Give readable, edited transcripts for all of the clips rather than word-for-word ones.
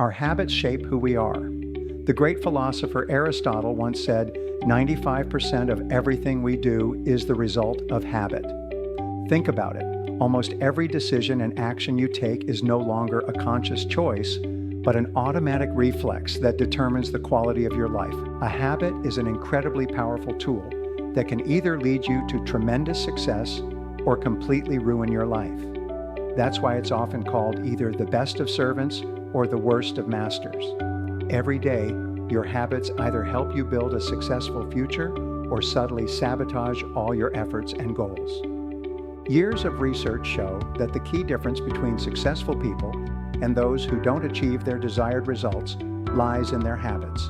Our habits shape who we are. The great philosopher Aristotle once said, 95% of everything we do is the result of habit. Think about it. Almost every decision and action you take is no longer a conscious choice, but an automatic reflex that determines the quality of your life. A habit is an incredibly powerful tool that can either lead you to tremendous success or completely ruin your life. That's why it's often called either the best of servants or the worst of masters. Every day, your habits either help you build a successful future or subtly sabotage all your efforts and goals. Years of research show that the key difference between successful people and those who don't achieve their desired results lies in their habits.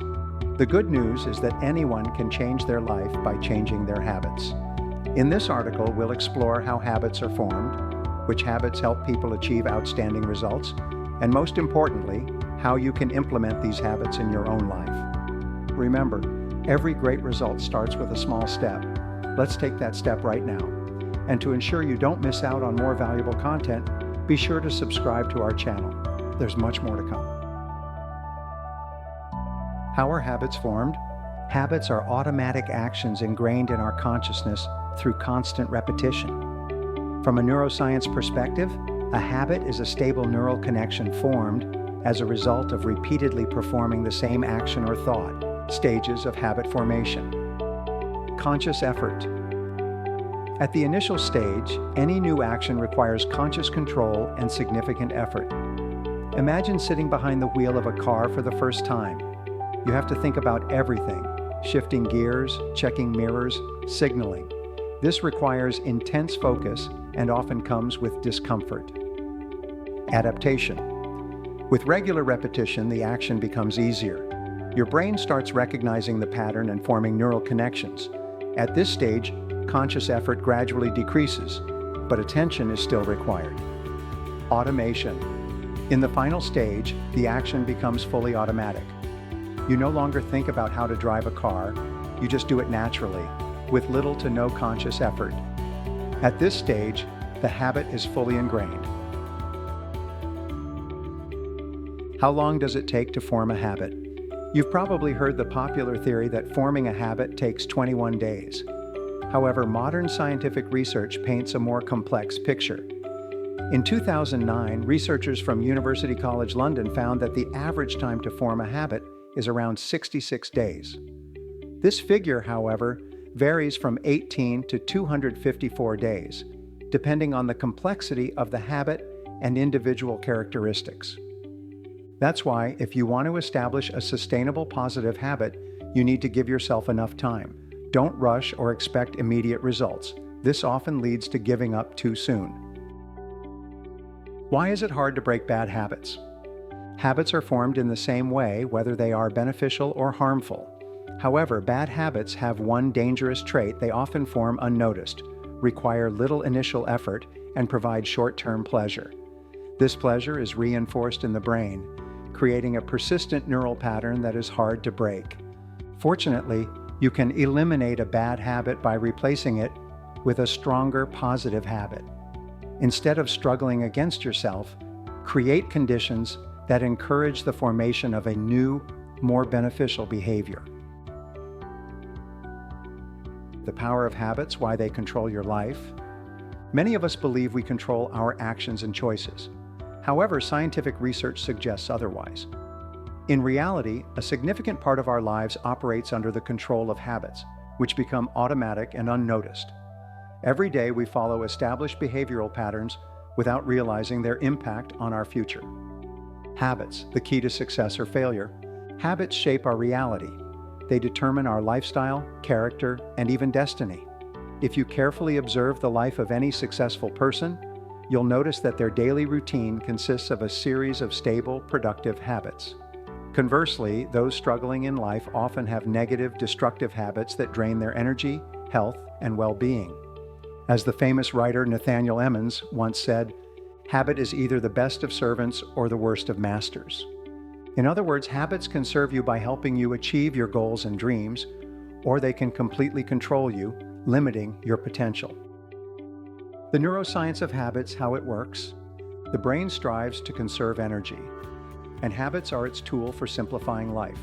The good news is that anyone can change their life by changing their habits. In this article, we'll explore how habits are formed, which habits help people achieve outstanding results, and most importantly, how you can implement these habits in your own life. Remember, every great result starts with a small step. Let's take that step right now. And to ensure you don't miss out on more valuable content, be sure to subscribe to our channel. There's much more to come. How are habits formed? Habits are automatic actions ingrained in our consciousness through constant repetition. From a neuroscience perspective, a habit is a stable neural connection formed as a result of repeatedly performing the same action or thought. Stages of habit formation. Conscious effort. At the initial stage, any new action requires conscious control and significant effort. Imagine sitting behind the wheel of a car for the first time. You have to think about everything, shifting gears, checking mirrors, signaling. This requires intense focus and often comes with discomfort. Adaptation. With regular repetition, the action becomes easier. Your brain starts recognizing the pattern and forming neural connections. At this stage, conscious effort gradually decreases, but attention is still required. Automation. In the final stage, the action becomes fully automatic. You no longer think about how to drive a car, you just do it naturally, with little to no conscious effort. At this stage, the habit is fully ingrained. How long does it take to form a habit? You've probably heard the popular theory that forming a habit takes 21 days. However, modern scientific research paints a more complex picture. In 2009, researchers from University College London found that the average time to form a habit is around 66 days. This figure, however, varies from 18 to 254 days, depending on the complexity of the habit and individual characteristics. That's why, if you want to establish a sustainable positive habit, you need to give yourself enough time. Don't rush or expect immediate results. This often leads to giving up too soon. Why is it hard to break bad habits? Habits are formed in the same way, whether they are beneficial or harmful. However, bad habits have one dangerous trait: they often form unnoticed, require little initial effort, and provide short-term pleasure. This pleasure is reinforced in the brain, creating a persistent neural pattern that is hard to break. Fortunately, you can eliminate a bad habit by replacing it with a stronger positive habit. Instead of struggling against yourself, create conditions that encourage the formation of a new, more beneficial behavior. The power of habits, why they control your life. Many of us believe we control our actions and choices. However, scientific research suggests otherwise. In reality, a significant part of our lives operates under the control of habits, which become automatic and unnoticed. Every day we follow established behavioral patterns without realizing their impact on our future. Habits, the key to success or failure. Habits shape our reality. They determine our lifestyle, character, and even destiny. If you carefully observe the life of any successful person, you'll notice that their daily routine consists of a series of stable, productive habits. Conversely, those struggling in life often have negative, destructive habits that drain their energy, health, and well-being. As the famous writer Nathaniel Emmons once said, "Habit is either the best of servants or the worst of masters." In other words, habits can serve you by helping you achieve your goals and dreams, or they can completely control you, limiting your potential. The neuroscience of habits, how it works. The brain strives to conserve energy. and habits are its tool for simplifying life.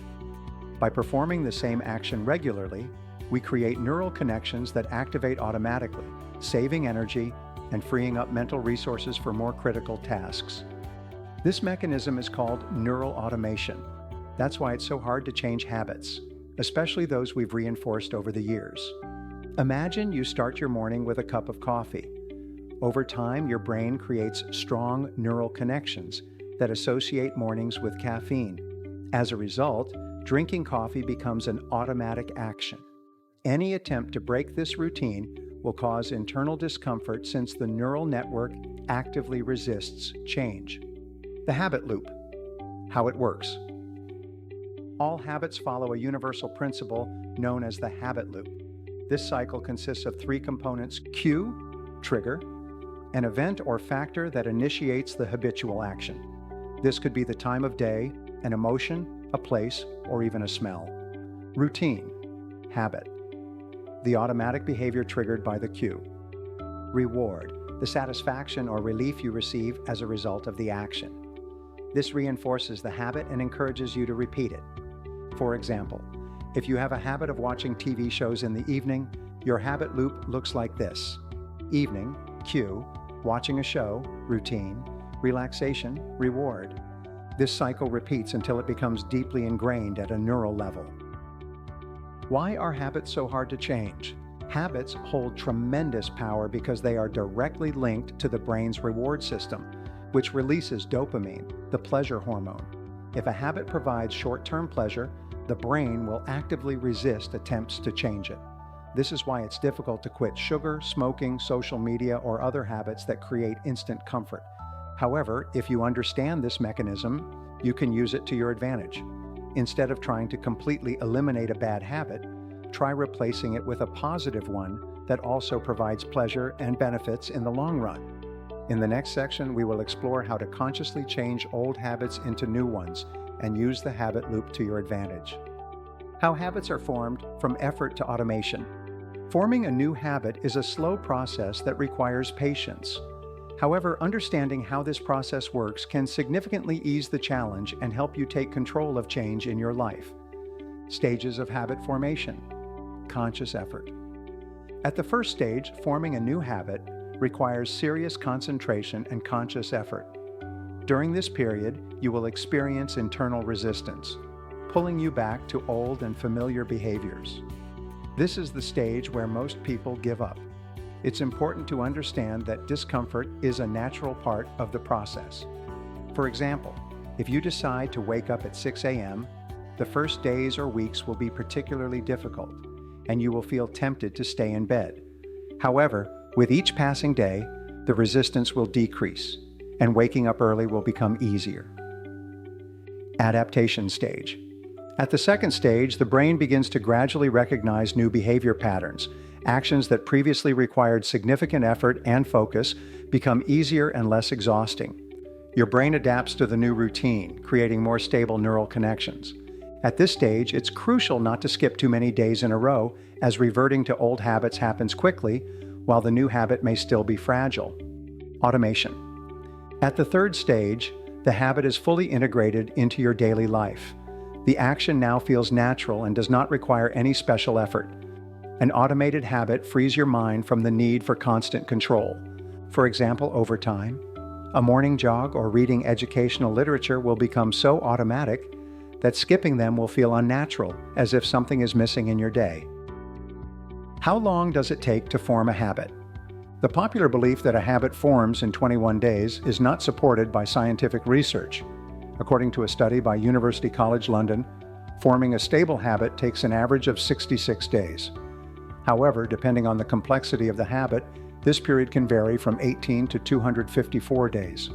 By performing the same action regularly, we create neural connections that activate automatically, saving energy and freeing up mental resources for more critical tasks. This mechanism is called neural automation. That's why it's so hard to change habits, especially those we've reinforced over the years. Imagine you start your morning with a cup of coffee. Over time, your brain creates strong neural connections that associate mornings with caffeine. As a result, drinking coffee becomes an automatic action. Any attempt to break this routine will cause internal discomfort since the neural network actively resists change. The habit loop. How it works. All habits follow a universal principle known as the habit loop. This cycle consists of three components: cue, trigger, an event or factor that initiates the habitual action. This could be the time of day, an emotion, a place, or even a smell. Routine, habit, the automatic behavior triggered by the cue. Reward, the satisfaction or relief you receive as a result of the action. This reinforces the habit and encourages you to repeat it. For example, if you have a habit of watching TV shows in the evening, your habit loop looks like this: evening, cue, watching a show, routine, relaxation, reward. This cycle repeats until it becomes deeply ingrained at a neural level. Why are habits so hard to change? Habits hold tremendous power because they are directly linked to the brain's reward system, which releases dopamine, the pleasure hormone. If a habit provides short-term pleasure, the brain will actively resist attempts to change it. This is why it's difficult to quit sugar, smoking, social media, or other habits that create instant comfort. However, if you understand this mechanism, you can use it to your advantage. Instead of trying to completely eliminate a bad habit, try replacing it with a positive one that also provides pleasure and benefits in the long run. In the next section, we will explore how to consciously change old habits into new ones and use the habit loop to your advantage. How habits are formed from effort to automation. Forming a new habit is a slow process that requires patience. However, understanding how this process works can significantly ease the challenge and help you take control of change in your life. Stages of habit formation. Conscious effort. At the first stage, forming a new habit requires serious concentration and conscious effort. During this period, you will experience internal resistance, pulling you back to old and familiar behaviors. This is the stage where most people give up. It's important to understand that discomfort is a natural part of the process. For example, if you decide to wake up at 6 a.m., the first days or weeks will be particularly difficult, and you will feel tempted to stay in bed. However, with each passing day, the resistance will decrease, and waking up early will become easier. Adaptation stage. At the second stage, the brain begins to gradually recognize new behavior patterns. Actions that previously required significant effort and focus become easier and less exhausting. Your brain adapts to the new routine, creating more stable neural connections. At this stage, it's crucial not to skip too many days in a row, as reverting to old habits happens quickly, while the new habit may still be fragile. Automation. At the third stage, the habit is fully integrated into your daily life. The action now feels natural and does not require any special effort. An automated habit frees your mind from the need for constant control. For example, over time, a morning jog or reading educational literature will become so automatic that skipping them will feel unnatural, as if something is missing in your day. How long does it take to form a habit? The popular belief that a habit forms in 21 days is not supported by scientific research. According to a study by University College London, forming a stable habit takes an average of 66 days. However, depending on the complexity of the habit, this period can vary from 18 to 254 days.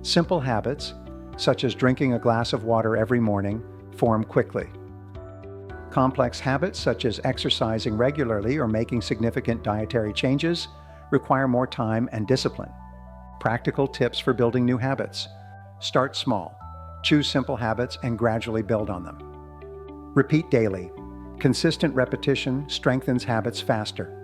Simple habits, such as drinking a glass of water every morning, form quickly. Complex habits, such as exercising regularly or making significant dietary changes, require more time and discipline. Practical tips for building new habits. Start small. Choose simple habits and gradually build on them. Repeat daily. Consistent repetition strengthens habits faster.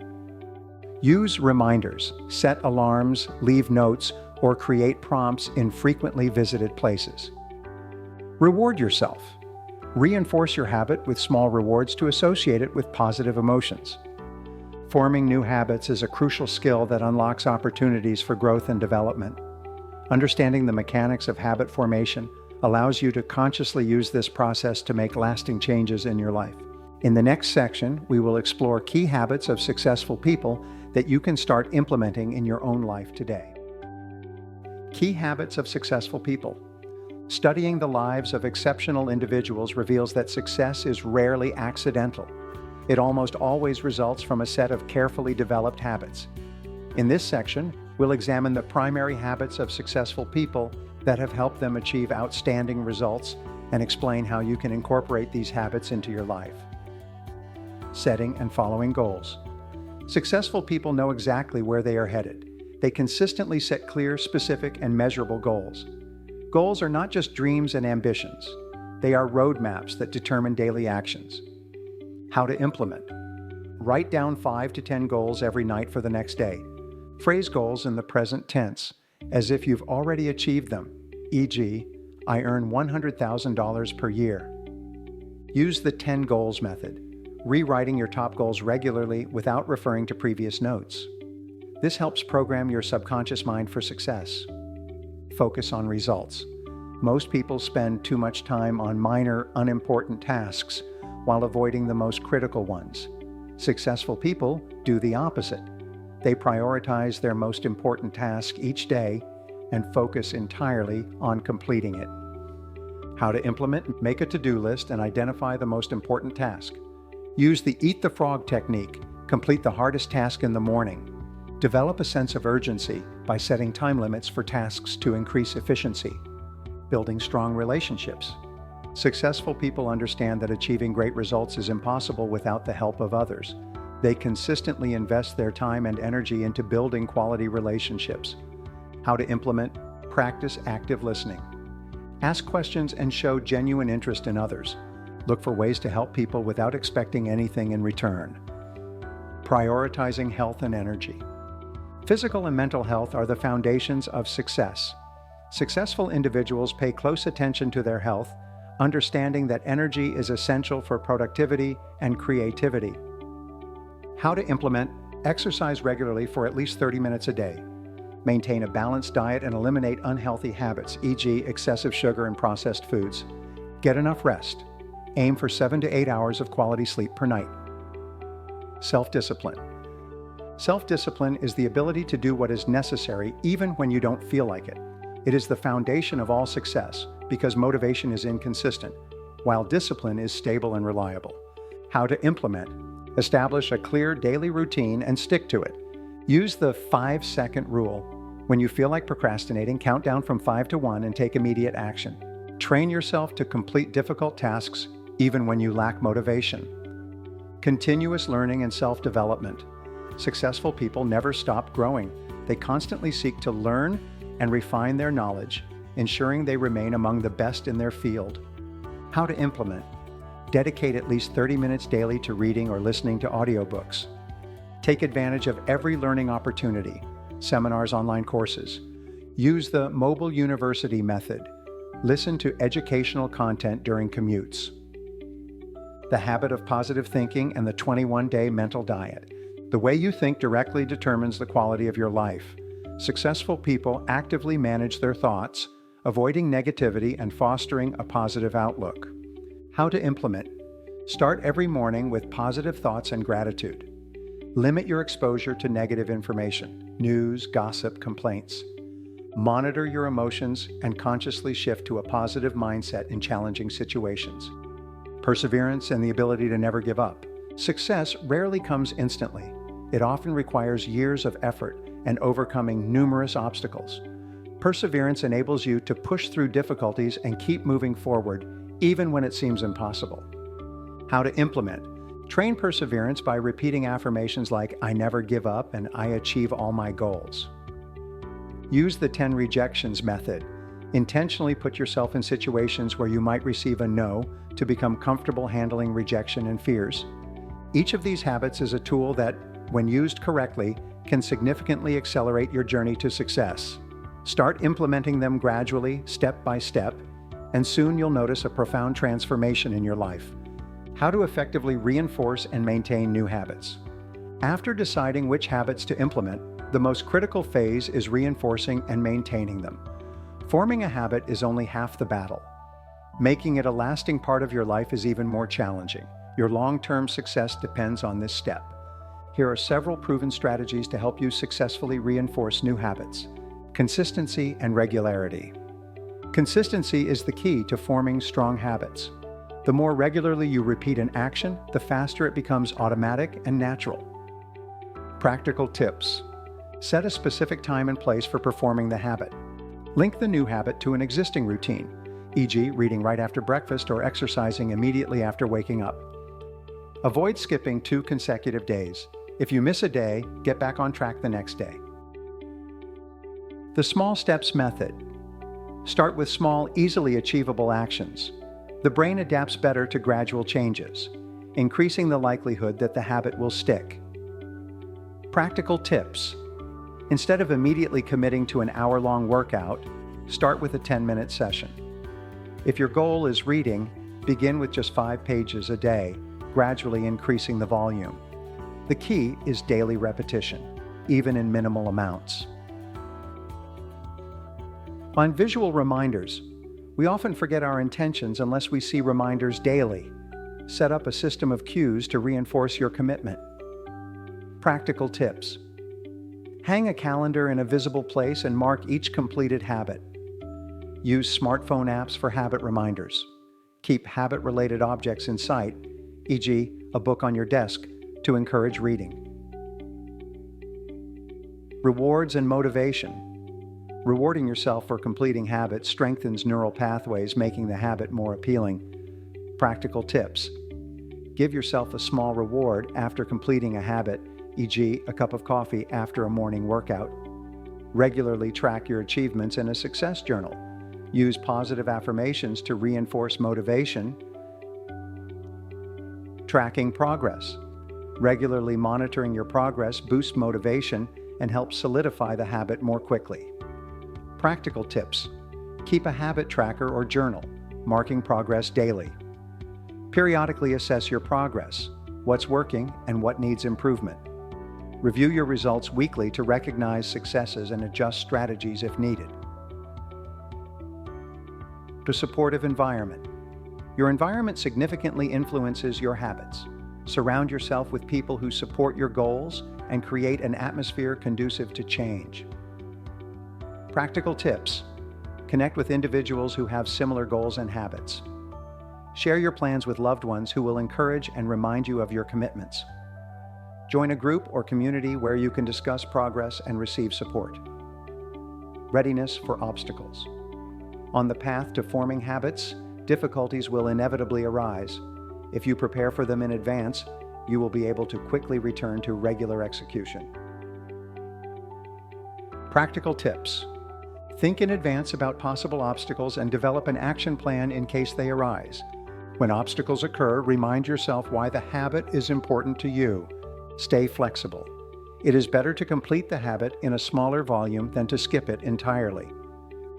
Use reminders, set alarms, leave notes, or create prompts in frequently visited places. Reward yourself. Reinforce your habit with small rewards to associate it with positive emotions. Forming new habits is a crucial skill that unlocks opportunities for growth and development. Understanding the mechanics of habit formation allows you to consciously use this process to make lasting changes in your life. In the next section, we will explore key habits of successful people that you can start implementing in your own life today. Key habits of successful people. Studying the lives of exceptional individuals reveals that success is rarely accidental. It almost always results from a set of carefully developed habits. In this section, we'll examine the primary habits of successful people that have helped them achieve outstanding results and explain how you can incorporate these habits into your life. Setting and following goals. Successful people know exactly where they are headed. They consistently set clear, specific, and measurable goals. Goals are not just dreams and ambitions. They are roadmaps that determine daily actions. How to implement. Write down 5 to 10 goals every night for the next day. Phrase goals in the present tense, as if you've already achieved them, e.g., I earn $100,000 per year. Use the 10 goals method, rewriting your top goals regularly without referring to previous notes. This helps program your subconscious mind for success. Focus on results. Most people spend too much time on minor, unimportant tasks while avoiding the most critical ones. Successful people do the opposite. They prioritize their most important task each day and focus entirely on completing it. How to implement. Make a to-do list and identify the most important task. Use the eat the frog technique. Complete the hardest task in the morning. Develop a sense of urgency by setting time limits for tasks to increase efficiency. Building strong relationships. Successful people understand that achieving great results is impossible without the help of others. They consistently invest their time and energy into building quality relationships. How to implement. Practice active listening. Ask questions and show genuine interest in others. Look for ways to help people without expecting anything in return. Prioritizing health and energy. Physical and mental health are the foundations of success. Successful individuals pay close attention to their health, understanding that energy is essential for productivity and creativity. How to implement. Exercise regularly for at least 30 minutes a day. Maintain a balanced diet and eliminate unhealthy habits, e.g., excessive sugar and processed foods. Get enough rest. Aim for 7 to 8 hours of quality sleep per night. Self-discipline. Self-discipline is the ability to do what is necessary even when you don't feel like it. It is the foundation of all success because motivation is inconsistent, while discipline is stable and reliable. How to implement. Establish a clear daily routine and stick to it. Use the 5-second rule. When you feel like procrastinating, count down from 5 to 1 and take immediate action. Train yourself to complete difficult tasks even when you lack motivation. Continuous learning and self-development. Successful people never stop growing. They constantly seek to learn and refine their knowledge, ensuring they remain among the best in their field. How to implement. Dedicate at least 30 minutes daily to reading or listening to audiobooks. Take advantage of every learning opportunity, seminars, online courses. Use the mobile university method. Listen to educational content during commutes. The habit of positive thinking and the 21-day mental diet. The way you think directly determines the quality of your life. Successful people actively manage their thoughts, avoiding negativity and fostering a positive outlook. How to implement. Start every morning with positive thoughts and gratitude. Limit your exposure to negative information, news, gossip, complaints. Monitor your emotions and consciously shift to a positive mindset in challenging situations. Perseverance and the ability to never give up. Success rarely comes instantly. It often requires years of effort and overcoming numerous obstacles. Perseverance enables you to push through difficulties and keep moving forward, even when it seems impossible. How to implement. Train perseverance by repeating affirmations like, I never give up and I achieve all my goals. Use the 10 rejections method. Intentionally put yourself in situations where you might receive a no to become comfortable handling rejection and fears. Each of these habits is a tool that, when used correctly, can significantly accelerate your journey to success. Start implementing them gradually, step by step, and soon you'll notice a profound transformation in your life. How to effectively reinforce and maintain new habits. After deciding which habits to implement, the most critical phase is reinforcing and maintaining them. Forming a habit is only half the battle. Making it a lasting part of your life is even more challenging. Your long-term success depends on this step. Here are several proven strategies to help you successfully reinforce new habits. Consistency and regularity. Consistency is the key to forming strong habits. The more regularly you repeat an action, the faster it becomes automatic and natural. Practical tips. Set a specific time and place for performing the habit. Link the new habit to an existing routine, e.g., reading right after breakfast or exercising immediately after waking up. Avoid skipping 2 consecutive days. If you miss a day, get back on track the next day. The small steps method. Start with small, easily achievable actions. The brain adapts better to gradual changes, increasing the likelihood that the habit will stick. Practical tips. Instead of immediately committing to an hour-long workout, start with a 10-minute session. If your goal is reading, begin with just 5 pages a day, gradually increasing the volume. The key is daily repetition, even in minimal amounts. On visual reminders, we often forget our intentions unless we see reminders daily. Set up a system of cues to reinforce your commitment. Practical tips. Hang a calendar in a visible place and mark each completed habit. Use smartphone apps for habit reminders. Keep habit-related objects in sight, e.g., a book on your desk, to encourage reading. Rewards and motivation. Rewarding yourself for completing habits strengthens neural pathways, making the habit more appealing. Practical tips. Give yourself a small reward after completing a habit, e.g., a cup of coffee after a morning workout. Regularly track your achievements in a success journal. Use positive affirmations to reinforce motivation. Tracking progress. Regularly monitoring your progress boosts motivation and helps solidify the habit more quickly. Practical tips. Keep a habit tracker or journal, marking progress daily. Periodically assess your progress, what's working and what needs improvement. Review your results weekly to recognize successes and adjust strategies if needed. A supportive environment. Your environment significantly influences your habits. Surround yourself with people who support your goals and create an atmosphere conducive to change. Practical tips. Connect with individuals who have similar goals and habits. Share your plans with loved ones who will encourage and remind you of your commitments. Join a group or community where you can discuss progress and receive support. Readiness for obstacles. On the path to forming habits, difficulties will inevitably arise. If you prepare for them in advance, you will be able to quickly return to regular execution. Practical tips. Think in advance about possible obstacles and develop an action plan in case they arise. When obstacles occur, remind yourself why the habit is important to you. Stay flexible. It is better to complete the habit in a smaller volume than to skip it entirely.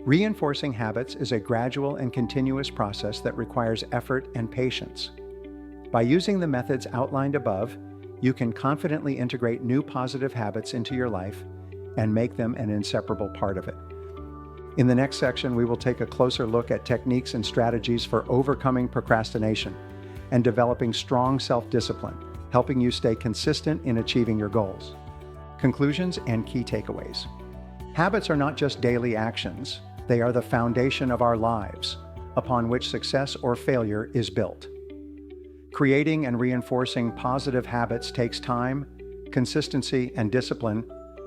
Reinforcing habits is a gradual and continuous process that requires effort and patience. By using the methods outlined above, you can confidently integrate new positive habits into your life and make them an inseparable part of it. In the next section, we will take a closer look at techniques and strategies for overcoming procrastination and developing strong self-discipline, helping you stay consistent in achieving your goals. Conclusions and key takeaways. Habits are not just daily actions, they are the foundation of our lives, upon which success or failure is built. Creating and reinforcing positive habits takes time, consistency, and discipline,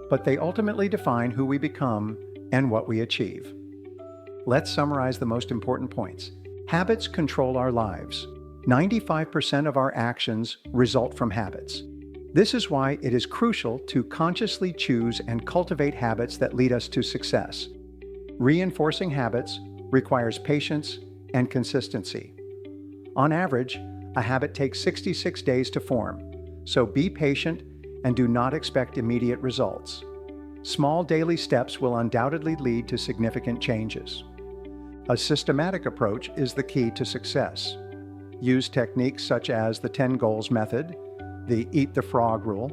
but they ultimately define who we become and what we achieve. Let's summarize the most important points. Habits control our lives. 95% of our actions result from habits. This is why it is crucial to consciously choose and cultivate habits that lead us to success. Reinforcing habits requires patience and consistency. On average, a habit takes 66 days to form, so be patient and do not expect immediate results. Small daily steps will undoubtedly lead to significant changes. A systematic approach is the key to success. Use techniques such as the 10 goals method, the eat the frog rule,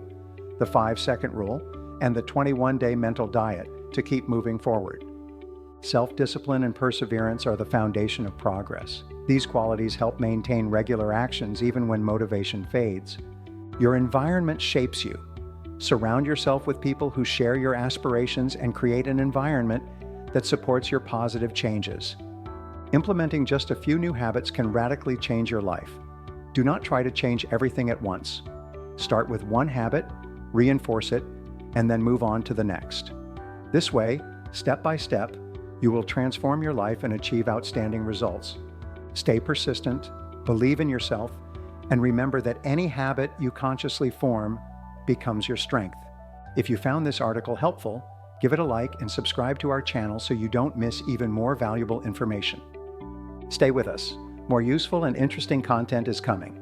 the 5-second rule, and the 21-day mental diet to keep moving forward. Self-discipline and perseverance are the foundation of progress. These qualities help maintain regular actions even when motivation fades. Your environment shapes you. Surround yourself with people who share your aspirations and create an environment that supports your positive changes. Implementing just a few new habits can radically change your life. Do not try to change everything at once. Start with one habit, reinforce it, and then move on to the next. This way, step by step, you will transform your life and achieve outstanding results. Stay persistent, believe in yourself, and remember that any habit you consciously form becomes your strength. If you found this article helpful, give it a like and subscribe to our channel so you don't miss even more valuable information. Stay with us. More useful and interesting content is coming.